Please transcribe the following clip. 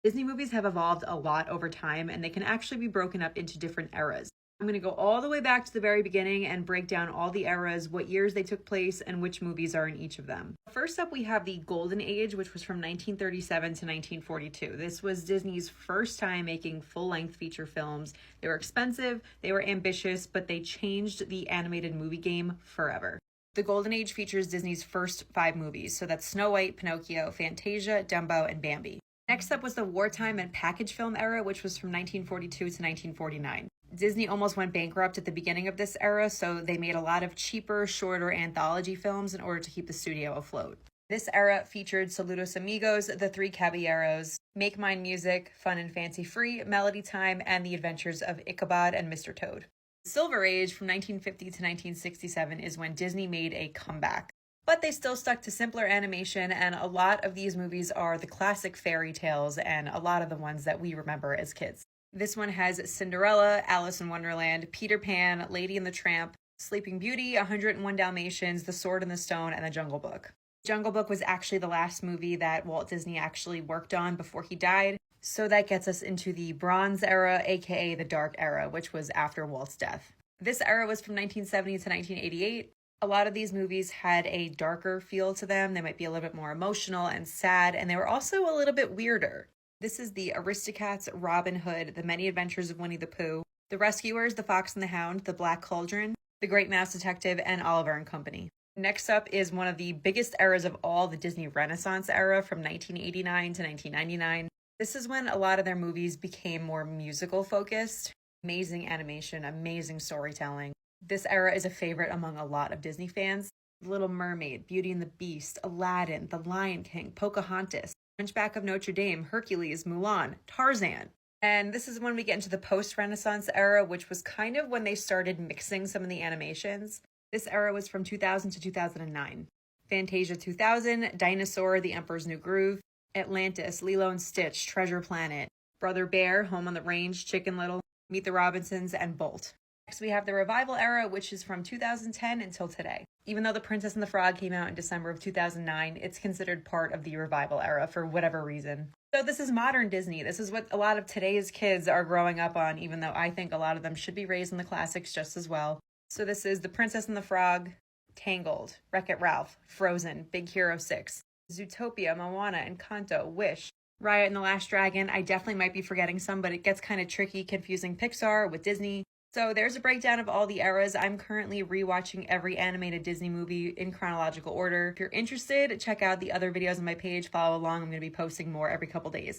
Disney movies have evolved a lot over time, and they can actually be broken up into different eras. I'm going to go all the way back to the very beginning and break down all the eras, what years they took place, and which movies are in each of them. First up, we have the Golden Age, which was from 1937 to 1942. This was Disney's first time making full-length feature films. They were expensive, they were ambitious, but they changed the animated movie game forever. The Golden Age features Disney's first 5 movies, so that's Snow White, Pinocchio, Fantasia, Dumbo, and Bambi. Next up was the wartime and package film era, which was from 1942 to 1949. Disney almost went bankrupt at the beginning of this era, so they made a lot of cheaper, shorter anthology films in order to keep the studio afloat. This era featured Saludos Amigos, The Three Caballeros, Make Mine Music, Fun and Fancy Free, Melody Time, and The Adventures of Ichabod and Mr. Toad. The Silver Age from 1950 to 1967 is when Disney made a comeback. But they still stuck to simpler animation, and a lot of these movies are the classic fairy tales and a lot of the ones that we remember as kids. This one has Cinderella, Alice in Wonderland, Peter Pan, Lady and the Tramp, Sleeping Beauty, 101 Dalmatians, The Sword in the Stone, and The Jungle Book. Jungle Book was actually the last movie that Walt Disney actually worked on before he died, so that gets us into the Bronze Era, aka the Dark Era, which was after Walt's death. This era was from 1970 to 1988. A lot of these movies had a darker feel to them. They might be a little bit more emotional and sad, and they were also a little bit weirder. This is the Aristocats, Robin Hood, The Many Adventures of Winnie the Pooh, The Rescuers, The Fox and the Hound, The Black Cauldron, The Great Mouse Detective, and Oliver and Company. Next up is one of the biggest eras of all, the Disney Renaissance era from 1989 to 1999. This is when a lot of their movies became more musical focused. Amazing animation, amazing storytelling. This era is a favorite among a lot of Disney fans. The Little Mermaid, Beauty and the Beast, Aladdin, The Lion King, Pocahontas, Hunchback of Notre Dame, Hercules, Mulan, Tarzan. And this is when we get into the post-Renaissance era, which was kind of when they started mixing some of the animations. This era was from 2000 to 2009. Fantasia 2000, Dinosaur, The Emperor's New Groove, Atlantis, Lilo and Stitch, Treasure Planet, Brother Bear, Home on the Range, Chicken Little, Meet the Robinsons, and Bolt. Next, we have the Revival era, which is from 2010 until today. Even though The Princess and the Frog came out in December of 2009, it's considered part of the Revival era for whatever reason. So this is modern Disney. This is what a lot of today's kids are growing up on, even though I think a lot of them should be raised in the classics just as well. So this is The Princess and the Frog, Tangled, Wreck-It Ralph, Frozen, Big Hero 6, Zootopia, Moana, Encanto, Wish, Raya and the Last Dragon. I definitely might be forgetting some, but it gets kind of tricky, confusing Pixar with Disney. So there's a breakdown of all the eras. I'm currently rewatching every animated Disney movie in chronological order. If you're interested, check out the other videos on my page. Follow along. I'm going to be posting more every couple days.